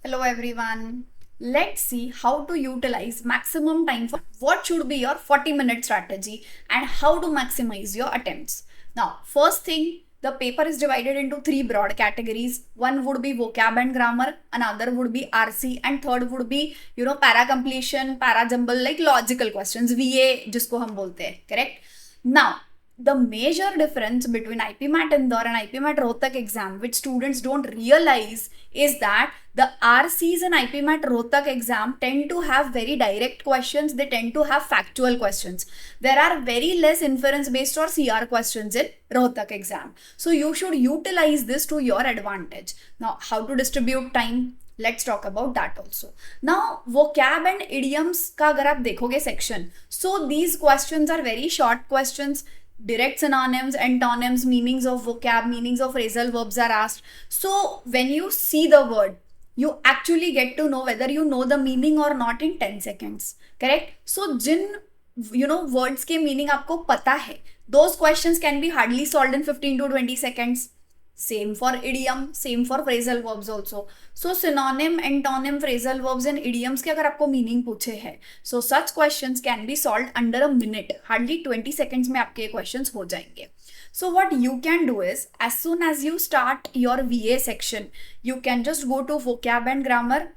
Hello everyone. Let's see how to utilize maximum time for what should be your 40-minute strategy and how to maximize your attempts. Now, first thing, the paper is divided into three broad categories. One would be vocab and grammar, another would be RC, and third would be para completion, para jumble, like logical questions, VA जिसको हम बोलते हैं, correct? Now, the major difference between IPMAT Indore and IPMAT Rohtak exam, which students don't realize, is that the RCs and IPMAT Rohtak exam tend to have very direct questions. They tend to have factual questions. There are very less inference based or CR questions in Rohtak exam. So you should utilize this to your advantage. Now, how to distribute time? Let's talk about that also. Now, vocab and idioms का अगर आप देखोगे section, so these questions are very short questions. Direct synonyms, antonyms, meanings of vocab, meanings of phrasal verbs are asked. So when you see the word, you actually get to know whether you know the meaning or not in 10 seconds. Correct? So Jin words के meaning आपको पता है, those questions can be hardly solved in 15 to 20 seconds. Same for idiom, same for phrasal verbs also. So synonym, antonym, phrasal verbs and idioms के अगर आपको meaning पूछे है, so such questions can be solved under a minute. Hardly 20 seconds में आपके questions हो जाएंगे. So what you can do is, as soon as you start your VA section, you can just go to vocab and grammar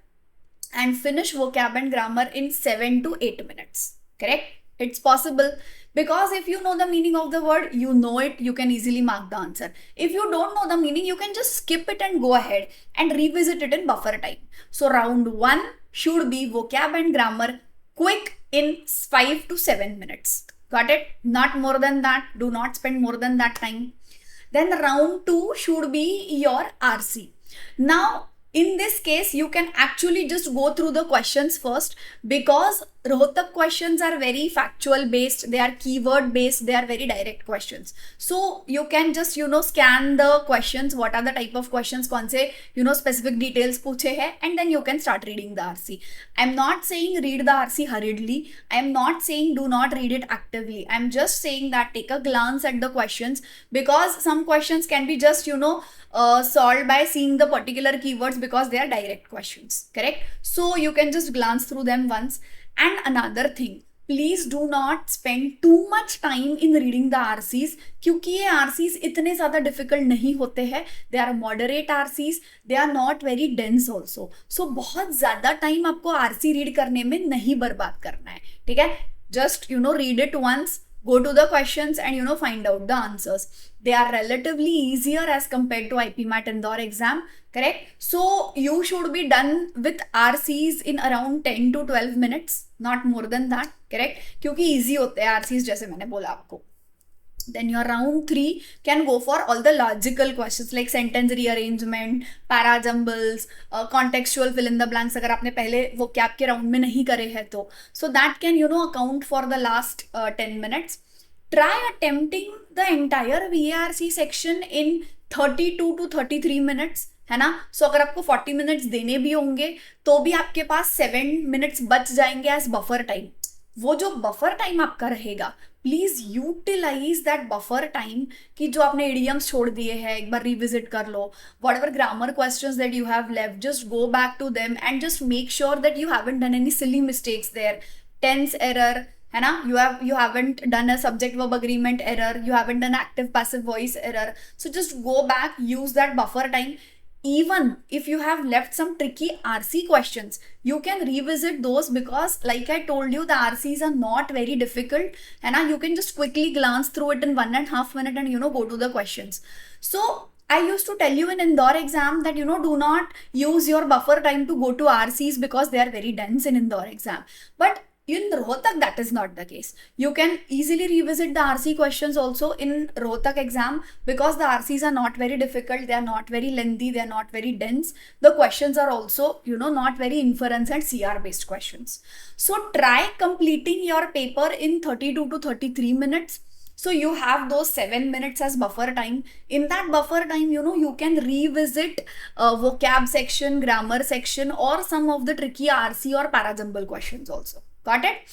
and finish vocab and grammar in 7 to 8 minutes. Correct? It's possible. Because if you know the meaning of the word, you know it, you can easily mark the answer. If you don't know the meaning, you can just skip it and go ahead and revisit it in buffer time. So round 1 should be vocab and grammar quick in 5 to 7 minutes. Got it? Not more than that. Do not spend more than that time. Then round 2 should be your RC. Now, in this case, you can actually just go through the questions first, because Rohtak questions are very factual based, they are keyword based, they are very direct questions. So you can just scan the questions, what are the type of questions, kaun se specific details पूछे hai, and then you can start reading the RC. I'm not saying read the RC hurriedly, I'm not saying do not read it actively, I'm just saying that take a glance at the questions, because some questions can be just solved by seeing the particular keywords because they are direct questions. Correct? So you can just glance through them once. And another thing, please do not spend too much time in reading the RCs, क्योंकि ये RCs इतने ज़्यादा difficult नहीं होते हैं. They are moderate RCs, they are not very dense also. So बहुत ज़्यादा time आपको RC read करने में नहीं बर्बाद करना है. ठीक है? Just read it once, go to the questions and find out the answers. They are relatively easier as compared to IPMAT Indore exam. Correct? So you should be done with RCs in around 10 to 12 minutes, not more than that. Correct? क्योंकि easy होते हैं RCs, जैसे मैंने बोला आपको. Then your round 3 can go for all the logical questions like sentence rearrangement, para jumbles, contextual fill in the blanks अगर आपने पहले वो कैप के राउंड में नहीं करे हैं तो. So that can account for the last 10 minutes. Try attempting the entire VARC section in 32 to 33 minutes, है ना. सो अगर आपको 40 मिनट्स देने भी होंगे तो भी आपके पास 7 मिनट्स बच जाएंगे एज बफर टाइम. वो जो बफर टाइम आपका रहेगा, please utilize that buffer time कि जो आपने इडियम्स छोड़ दिए हैं एक बार रिविजिट कर लो. Whatever grammar questions that you have left, just go back to them and just make sure that you haven't done any silly mistakes there. Tense error है ना, you haven't done a subject verb agreement error, you haven't done active passive voice error. So just go back, use that buffer time. Even if you have left some tricky RC questions, you can revisit those, because like I told you, the RCs are not very difficult, and you can just quickly glance through it in 1.5 minutes and go to the questions. So I used to tell you in Indore exam that do not use your buffer time to go to RCs because they are very dense in Indore exam. But in Rohtak, that is not the case. You can easily revisit the RC questions also in Rohtak exam, because the RCs are not very difficult, they are not very lengthy, they are not very dense. The questions are also, not very inference and CR based questions. So try completing your paper in 32 to 33 minutes. So you have those 7 minutes as buffer time. In that buffer time, you can revisit vocab section, grammar section, or some of the tricky RC or parajumble questions also. Got it?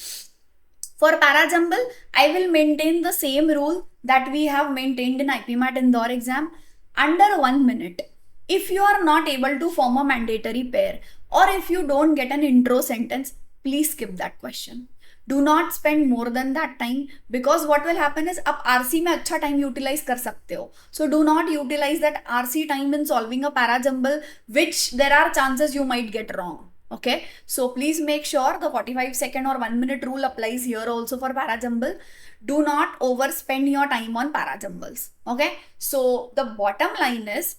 For parajumble, I will maintain the same rule that we have maintained in IPMAT Indore exam. Under 1 minute, if you are not able to form a mandatory pair, or if you don't get an intro sentence, please skip that question. Do not spend more than that time, because what will happen is आप RC में अच्छा time utilize कर सकते हो. So do not utilize that RC time in solving a parajumble, which there are chances you might get wrong. Okay, so please make sure the 45-second or 1-minute rule applies here also for parajumble. Do not overspend your time on parajumbles. Okay, so the bottom line is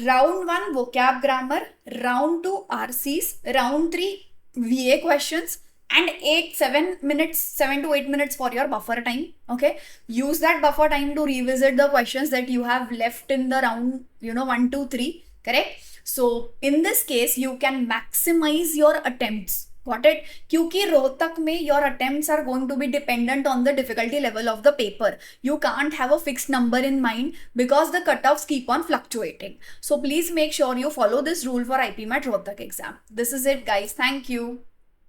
round 1 vocab grammar, round 2 RCs, round 3 VA questions, and 7 to 8 minutes for your buffer time. Okay, use that buffer time to revisit the questions that you have left in the round 1, 2, 3. Correct. So in this case you can maximize your attempts. Got it? क्योंकि रोहतक में your attempts are going to be dependent on the difficulty level of the paper. You can't have a fixed number in mind because the cutoffs keep on fluctuating. So please make sure you follow this rule for IPMAT Rohtak exam. This is it, guys. Thank you.